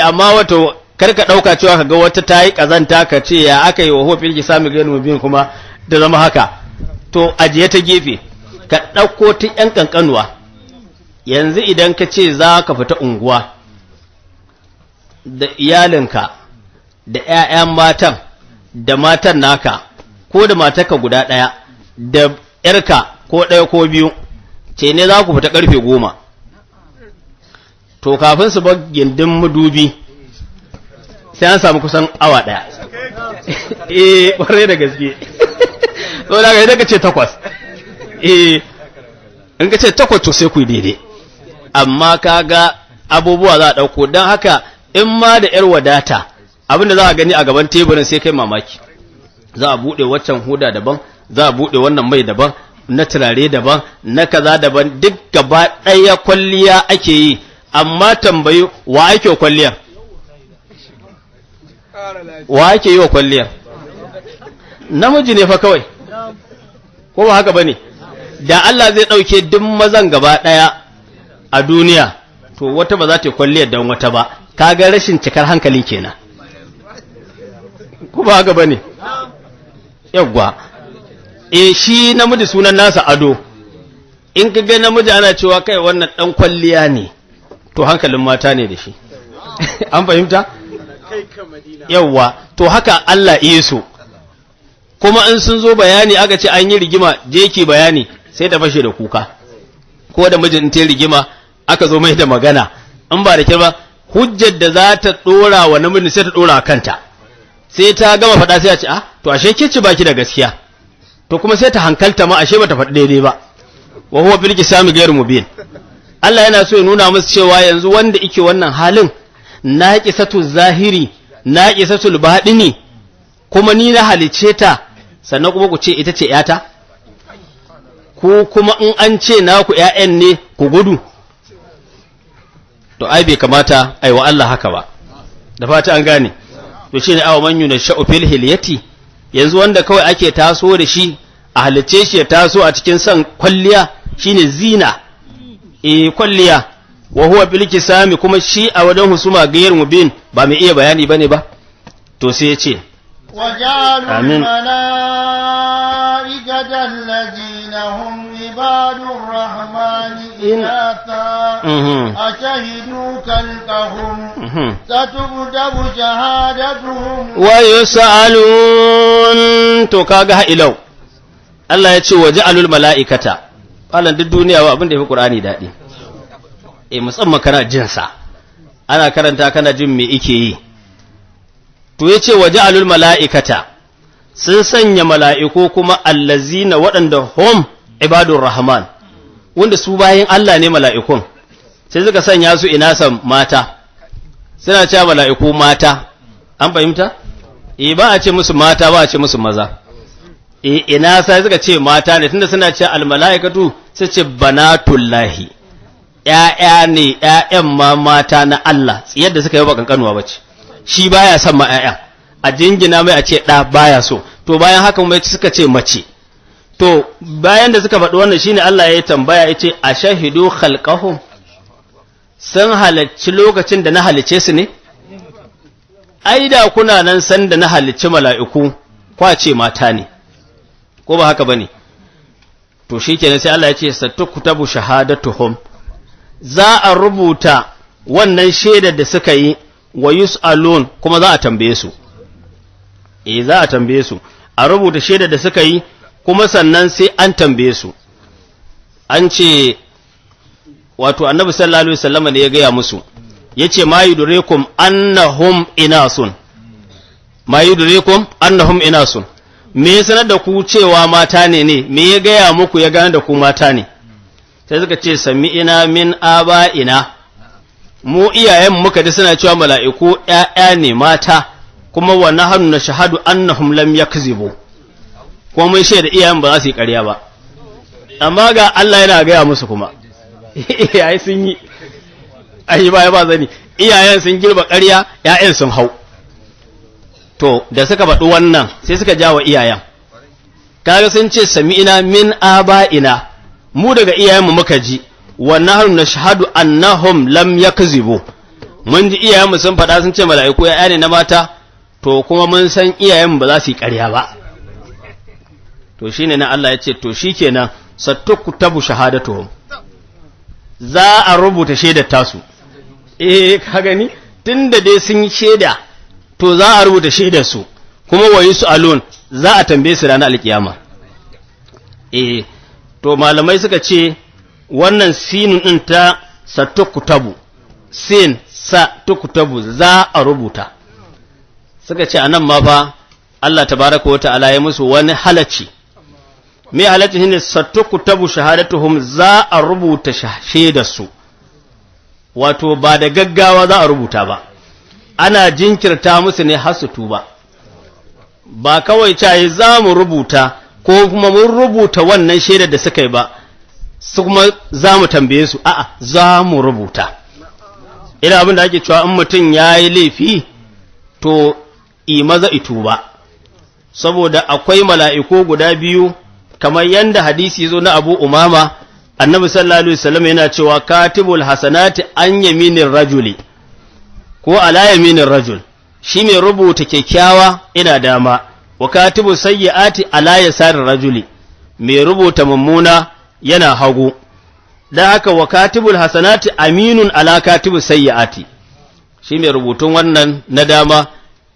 amma wato karka ɗauka cewa ka ga wata ta yi ƙazanta ka ce ya aka yi wa hofin ki sami gani mubin kuma da zama haka to ajiye ta gefe ka ɗauko ta ƴan ƙanƙanuwa yanzu idan ka ce za ka fita unguwa da iyalinka da ƴaƴan matan da matan naka ko da matarka guda ɗaya da ƴarka ko ɗaya ko biyu ce ne za ku fita ƙarfe 10 to kafin su bar gindin madubi sai an samu kusan awa ɗaya ƙwarai da gaske so da ga idan ka ce 8 in ka ce 8 to sai ku yi daidai amma kaga abubuwa za a ɗauko don haka in ma da ‘yar wadata abinda za a gani a gaban teburin sai kai mamaki za a buɗe waccan huda daban za a buɗe wannan mai daban na turare daban na kaza daban duk gaba ɗaya kwalliya ake yi amma tambayi wa ake kwalliyar wa ake yi wa kwalliyar namiji ne fa kawai ko ba haka bane da Allah zai ɗauke duk mazan gaba ɗaya a duniya to wata ba za ta yi kwalliyar don wata ba kaga rashin cikar hankali kenan ko ba haka bane yawwa shi namiji sunan nasa ado in ka ga namiji ana cewa kai wannan dan kwalliya ne to hankalin mata ne da shi an fahimta yawwa to haka Allah iya so kuma in sun zo bayani aka ce an yi rigima je ki bayani sai ta fashe da kuka ko da mijin ta rigima aka zo mai da magana in ba da kirba hujjar da za ta dora wa namiji sai ta dora kanta sai ta gama faɗa sai a ce to ashe ke ci baki da gaskiya to kuma sai ta hankalta ma ashe bata faɗi daidai ba wa huwa bil kisami ghayr mubin Allah yana so ya nuna musu cewa yanzu wanda yake wannan halin naqisatu zahiri naqisatul baɗini kuma ni na halice ta sannan kuma ku ce ita ce yata ku kuma in an ce naku ƴaƴan ne ku gudu to ai bai kamata ai wa Allah haka ba da fata an gane to shine aw man yunashau fil hilyati yanzu wanda kawai ake taso da shi a halice shi ya taso a cikin san kwalliya shine zina kwalliya wa huwa bil kisami kuma shi a wajen husuma gayar mubin ba mai iya bayani bane ba to sai ya ce وجعلوا الملائكة الذين هم عباد الرحمن إناثا أشهدوا خلقهم ستكتب شهادتهم ويسألون to kaga ha ilau Allah ya ce waja'alul mala'ikata Allah duk duniya ba abin da yafi Qur'ani dadi musamman kana jin sa ana karanta kana jin me yake yi to yace waja'alul mala'ikata sun sanya mala'iku kuma allazina waɗanda hum ibadur rahman wanda su bayin Allah ne mala'ikun sai suka sanya su inasan mata suna cewa mala'iku mata an fahimta ba a ce musu mata ba a ce musu maza ina sai suka ce mata ne tunda suna cewa al mala'ikatu sai ce banatullahi ƴaƴa ne ƴaƴan ma mata na Allah yadda suka yi ba kankanuwa bace shi baya son ma ƴaƴan a jingina mai a ce ɗa baya so to bayan haka mai suka ce mace to bayan da suka faɗi wannan shine Allah ya tambaya ya ce a shahidu khalqahum sun halacci lokacin da na halice su ne ai da kuna nan san da na halicci mala'iku kwace mata ne ko ba haka bane to shikenan sai Allah ya ce satukutabu shahadatuhum za a rubuta wannan shaidar da suka yi wa yus'alun kuma za a tambaye su za a tambaye su a rubuta shaidar da suka yi kuma sannan sai an tambaye su an ce wato annabi sallallahu alaihi wasallam ne ya gaya musu yace ma yudrikum annahum inasun ma yudrikum annahum inasun me ya sanar da ku cewa mata ne me ya gaya muku ya gane da ku mata ne sai suka ce sami'ina min aba'ina mu iyayen muka ji suna cewa mala'iku ƴaƴa ne mata kuma wa nahnu nashhadu annahum lam yakzibu kuma mun shaida iyayen ba za su yi ƙarya ba amma ga Allah yana gaya musu kuma iyaye sun yi ai ba zani iyayen sun girba ƙarya ƴaƴan sun hau to da suka faɗi wannan sai suka jawo iyayen kaga sun ce sami'ina min aba'ina mu daga iyayenmu muka ji wa nahnu nashhadu annahum lam yakzibu mun ji iyayenmu sun faɗa sun ce mala'iku ƴaƴa ne na mata to kuma mun san iyayenmu ba za su yi ƙarya ba to shine na Allah ya ce to shikenan sattuktabu shahadatuhum za a rubuta shaidar tasu ka gani tunda dai sun yi shaida to za a rubuta shaidar su kuma wayi su alun za a tambaye su ranar alkiyama to malamai suka ce wannan sinun din ta sattuktabu sin tuktabu za a rubuta suka ce anan ma fa Allah tabaraka wa ta'ala ya musu wani halacci me halacci shine sattuktabu shahadatuhum za a rubuta shaidar su wato ba da gaggawa za a rubuta ba ana jinkirta musu ne har su tuba ba kawai cayi za mu rubuta ko kuma mun rubuta wannan shaidar da suka yi ba su kuma za mu tambaye su a'a za mu rubuta ina abin da ake cewa in mutum ya yi laifi to maza ituba saboda akwai mala'iku guda biyu kamar yanda hadisi zo na Abu Umama annabi sallallahu alaihi wasallam yana cewa katibul hasanati an yaminir rajuli ko ala yaminir rajul shi mai rubuta kyakkyawa ina dama wa katibus sayyiati ala yasarir rajuli mai rubuta mummuna yana hagu da haka wa katibul hasanati aminun ala katibus sayyiati shi mai rubutun wannan na dama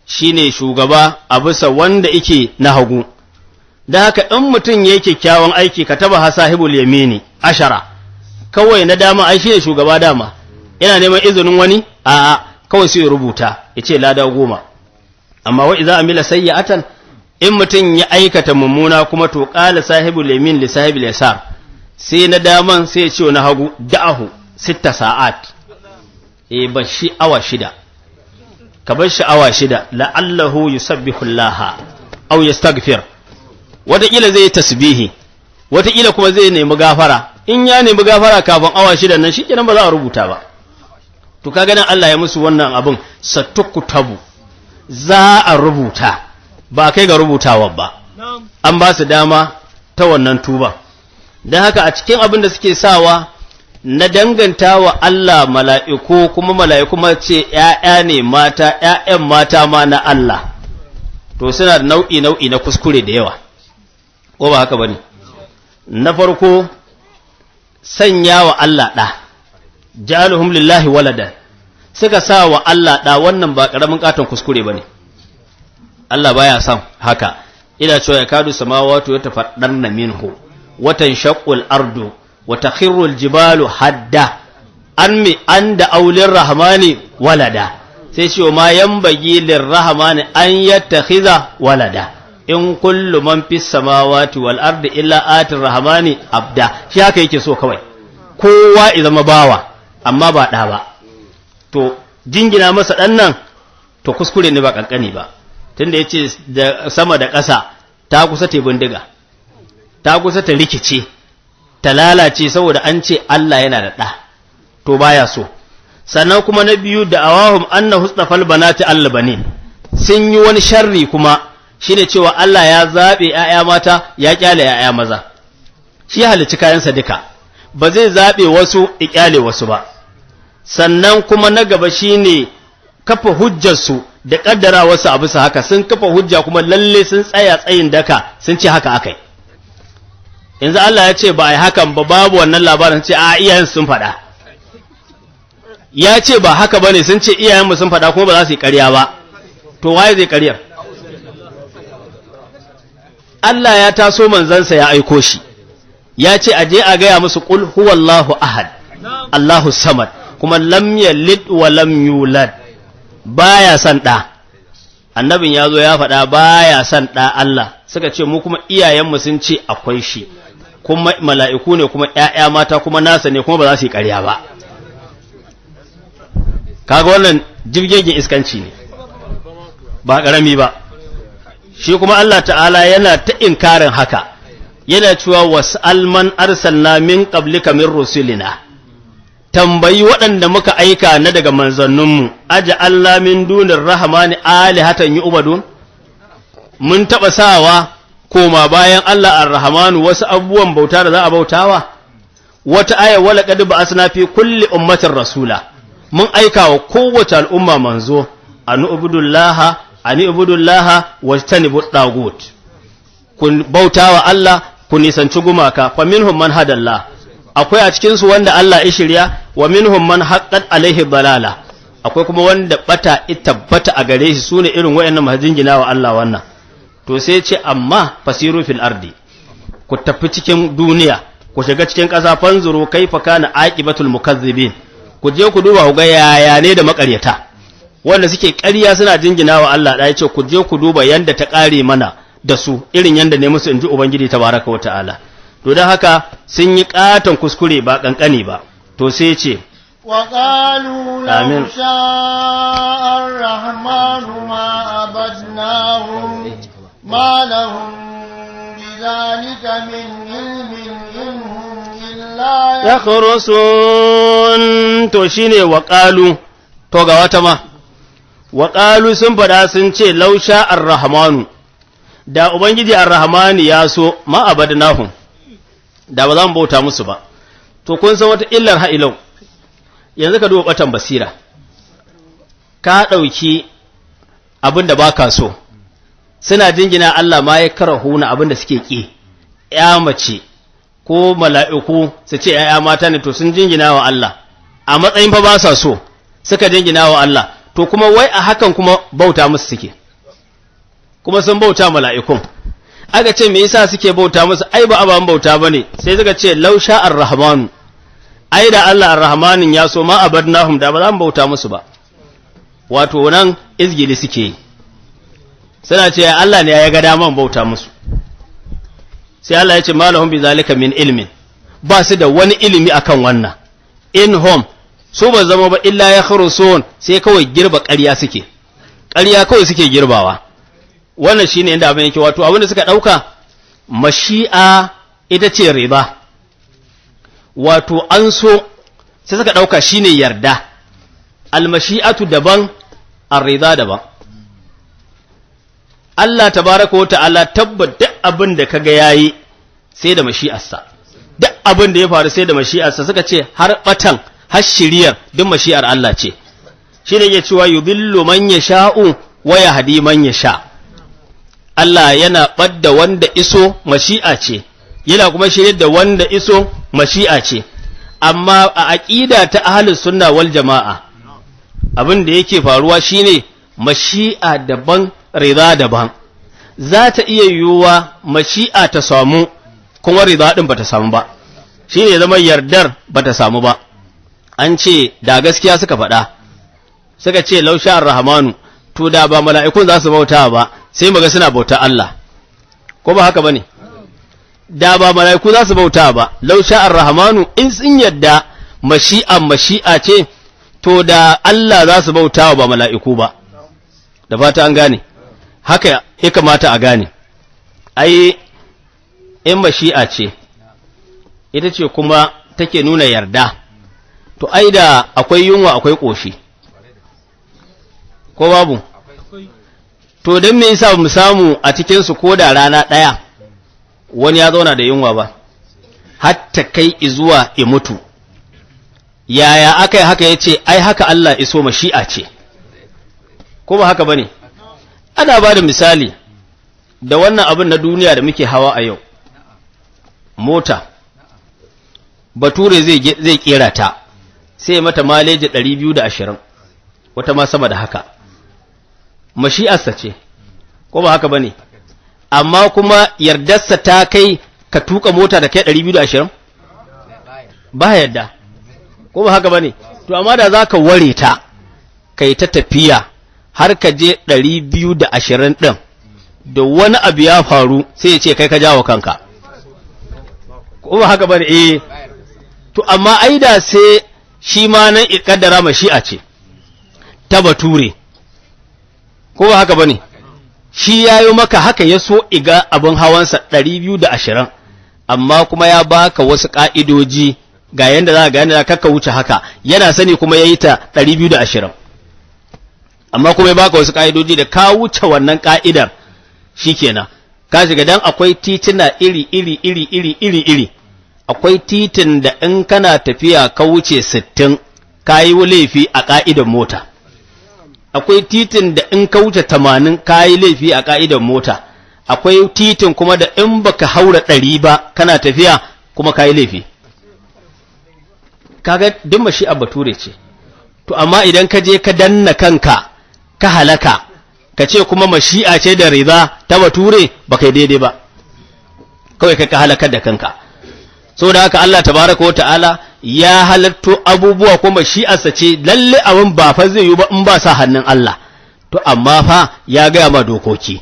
shine shugaba a bisa wanda yake na hagu da haka in mutum yake kyakkyawan aiki kataba hasahibul yamini 10 kawai na dama ai shine shugaba dama yana neman izinin wani a'a kawai sai ya rubuta yace lada 10 amma wa idza amila sayyi'atan in mutum ya aikata mummuna kuma to qala sahibul yamin li sahibil yasar sai na daman sai ya ce na hagu da'ahu 6 sa'at ba shi awa 6 ka bar shi awa 6 la'allahu yusabbihu Allah aw yastaghfir wataƙila zai tasbihi wataƙila kuma zai nemi gafara in ya nemi gafara kafin awa 6 nan shikenan ba za a rubuta ba to kaga nan Allah ya musu wannan abin sattuktabu za a rubuta ba kai ga rubutawa ba an ba su dama ta wannan tuba dan haka a cikin abin da suke sawa na danganta wa Allah mala'iku kuma mala'iku ma ce ‘ya'ya ne mata, ‘ya'yan mata ma na Allah, to suna da nau'i na kuskure da yawa, ko ba haka ba ne? Na farko, sanya wa Allah ɗa, ja'aluhum lillahi walada, suka sa wa Allah ɗa wannan ba ƙaramin ƙaton kuskure ba ne. Allah baya son haka, ina cewa ya kadu samawatu ya tafaɗar na minhu, watan shaƙul ardu. وتخر الجبال حدا أن دعوا للرحمن ولدا سيشو ما ينبغي للرحمن أن يتخذ ولدا إن كل من في السماوات والأرض إلا آت الرحمن عبدا shi haka yake so kawai kowa idan mabawa amma ba da ba to jingina masa dan nan to kuskure ne ba kankani ba tunda yace da sama da ƙasa ta kusa ta bindiga ta kusa ta rikice ta lalace saboda an ce Allah yana da ɗa to baya so sannan kuma na biyu da awahum anna husnafal banati albanin sun yi wani sharri kuma shine cewa Allah ya zabe ƴaƴa mata ya kyale ƴaƴa maza shi halicci kayansa duka ba zai zabe wasu ikyale wasu ba sannan kuma na gaba shine kafa hujjar su da kaddara wasu abu su haka sun kafa hujja kuma lalle sun tsaya tsayin daka sun ce haka akai yanzu Allah ya ce ba a yi hakan ba babu wannan labarin ce a iyayen sun faɗa ya ce ba haka ba ne sun ce iyayenmu sun faɗa kuma ba za su yi ƙarya ba to waye zai ƙaryar Allah ya taso manzansa ya aiko shi ya ce a je a gaya musu qul huwallahu ahad Allahu samad kuma lam yalid wa lam yulad baya san ɗa annabin ya zo ya faɗa baya san ɗa Allah suka ce mu kuma iyayenmu sun ce akwai shi kuma mala'iku ne kuma ‘ya'ya mata kuma nasa ne kuma ba za su yi ƙarya ba kaga wannan jirgin iskanci ne ba ƙarami ba shi kuma Allah ta'ala yana ta inkarin haka yana cewa wasu alman arsalna min qablika min rusulina tambayi waɗanda muka aika na daga manzanninmu aja'alna min dunir rahmani alihatan yu'badun mun taɓa sawa koma bayan Allah ar-Rahmanu wasu abubuwan bauta da za a bautawa wata aya wala qad ba'asna fi kulli ummatin rasula mun aika wa kowace al'umma manzo ani ubudullaha wajtanibu dagut ku bautawa Allah ku nisanci gumaka fa minhum man hadallah akwai a cikin su wanda Allah ya shirya wa minhum man haqqat alaihi dalala akwai kuma wanda bata tabbata a gare shi sune irin wayannan mahajingina wa Allah wannan to sai ce amma fasiru fil ardi ku tafi cikin duniya ku shiga cikin ƙasa fanzuru kaifa kana aqibatul mukazzibin ku je ku duba ku ga yaya ne da makaryata wanda suke ƙarya suna jingina wa Allah da yace ku je ku duba yanda ta ƙare mana da su irin yanda ne musu inji ubangiji tabaraka wa ta'ala to dan haka sun yi katon kuskure ba kankani ba to sai ce وقالوا لو شاء الرحمن ما عبدناهم ما لهم بذلك من علم إن هم إلا يخرصون to shine waqalu to ga wata ma waqalu sun fada sun ce law sha ar-rahmanu da ubangiji ar-rahmani ya so ma abadnahum da ba za mu bauta musu ba to kun san wata illar ha'ilau yanzu ka duba batan basira ka dauki abinda baka so suna jingina Allah ma ya karahuna abinda suke ki ya mace ko mala'iku su ce ya mata ne to sun jingina wa Allah a matsayin fa ba sa so suka jingina wa Allah to kuma wai a hakan kuma bauta musu suke kuma sun bauta mala'ikun aka ce me yasa suke bauta musu ai ba aban bauta bane sai suka ce law sha ar-rahmanu ai da Allah ar-rahmanin ya so ma abadnahum da ba za mu bauta musu ba wato nan izgili suke yi suna ce Allah ne ya ga daman bauta musu sai Allah ya ce malahum bi zalika min ilmin ba su da wani ilimi akan wannan in hum su ba zama ba illa ya kharusun sai kawai girba ƙarya suke ƙarya kawai suke girbawa wannan shine inda abin yake wato abin da suka dauka mashi'a ita ce riba wato an so sai suka dauka shine yarda almashi'atu daban ar-rida daban Allah tabaaraka wa ta'ala tabbata abin da kaga yayi sai da mashi'arsa duk abin da ya faru sai da mashi'arsa suka ce har batan har shiriyar duk mashi'ar Allah ce shine yake cewa yudillu man yasha'u wa yahdi man yasha Allah yana badda wanda iso mashi'a ce yana kuma shiryar da wanda iso mashi'a ce amma a aqida ta ahlus sunna wal jamaa abin da yake faruwa shine mashi'a daban rida daban za ta iya yiwuwa mashi'a ta samu kuma rida din bata samu ba shine zama yardar bata samu ba an ce da gaskiya suka faɗa suka ce lausha ar-rahmanu to da ba mala'ikun za su bauta ba sai muga suna bauta Allah ko ba haka bane da ba mala'iku za su bauta ba lausha ar-rahmanu in sun yadda mashi'a ce to da Allah za su bauta ba mala'iku ba da fata an gane haka ya kamata a gane ai in mashi'a ce ita ce kuma take nuna yarda to ai da akwai yunwa akwai koshi ko babu to dan me yasa mu samu a cikin su ko da rana daya wani ya zauna da yunwa ba hatta kai izuwa ya mutu yaya akai haka yace ai haka Allah iso mashi'a ce ko ba haka bane ana ba da misali da wannan abin na duniya da muke hawa a yau mota bature zai kera ta sai mata maleji 220 wata ma sama da haka mashi'arsa ce ko ba haka bane amma kuma yardarsa ta kai ka tuka mota da kai 220 ba yadda ko ba haka bane to amma da zaka ware ta kai ta tafiya har ka je 220 din da wani abu ya faru sai ya ce kai ka jawo kanka ko ba haka bane to amma aida sai shi ma nan ikaddara mashi'a ce ta bature ko ba haka bane shi yayo maka haka ya so iga abin hawansa 220 amma kuma ya baka wasu ka'idoji ga yanda za ka ga yanda kakka wuce haka yana sani kuma yayi ta 220 amma kuma ya baka wasu ka'idoji da ka wuce wannan ka'idar shikenan ka shiga dan akwai titina iri akwai titin da in kana tafiya ka wuce 60 kayi laifi a ka'idar mota akwai titin da in ka wuce 80 kayi laifi a ka'idar mota akwai titin kuma da in baka haura 100 ba kana tafiya kuma kai laifi kaga duk mashi'a bature ce to amma idan ka je ka danna kanka ka halaka ka ce kuma mashi'a ce da riza ta bature ba kai daidai ba kawai kai ka halakar da kanka saboda haka Allah tabaraka wa ta'ala ya halatto abubuwa kuma mashi'arsa ce lalle abin ba fa zai yi ba in ba sa hannun Allah to amma fa ya gaya ma dokoki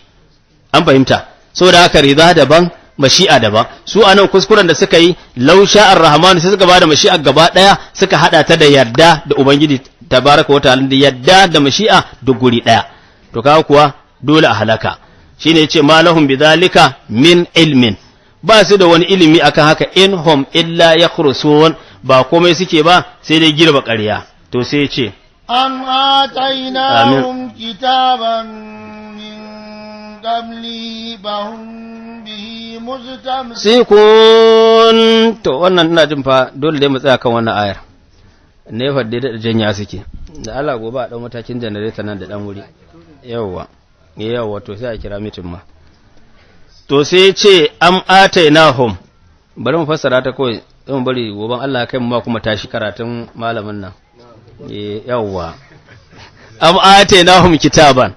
an fahimta saboda haka riza daban mashi'a daban su anan kuskuren da suka yi lausha ar-rahman sai suka bada mashi'a gaba daya suka hada ta da yarda da ubangiji tabaraka wa ta'ala da yarda da mashi'a duk guri daya to kaga kuwa dole a halaka shine yace malahum bidhalika min ilmin ba su da wani ilimi akan haka in hum illa yakhrusun ba komai suke ba sai dai girba ƙarya to sai yace am atainahum kitaban min qabli bahum bihi mustamsikun to wannan ina jin fa dole dai mu tsaya kan wannan ayar ne fa dai da janya suke da Allah gobe a dan matakin generator nan da dan wuri yawwa to sai a kira meeting ma to sai ce am atainahum bari mu fassara ta kawai zan bari goban Allah ya kai mu ma kuma tashi karatun malamin nan yawwa am atainahum kitaban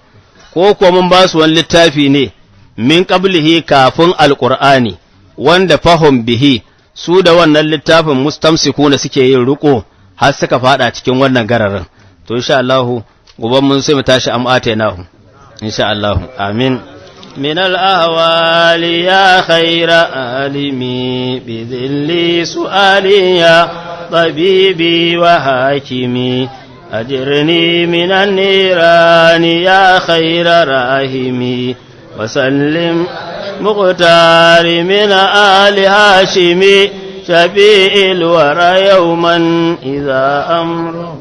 ko kuwa mun ba su wani littafi ne min qablihi kafin alqur'ani wanda fahum bihi su da wannan littafin mustamsikuna suke yin riko har suka fada cikin wannan gararin to insha Allah goban mun sai mu tashi am atainahum insha Allah amin من الأهوال يا خير عالمي بذل سؤالي يا طبيبي وحاكمي أجرني من النيران يا خير راهمي وسلم مختار من آل هاشمي شفيع الورى يوما إذا أمره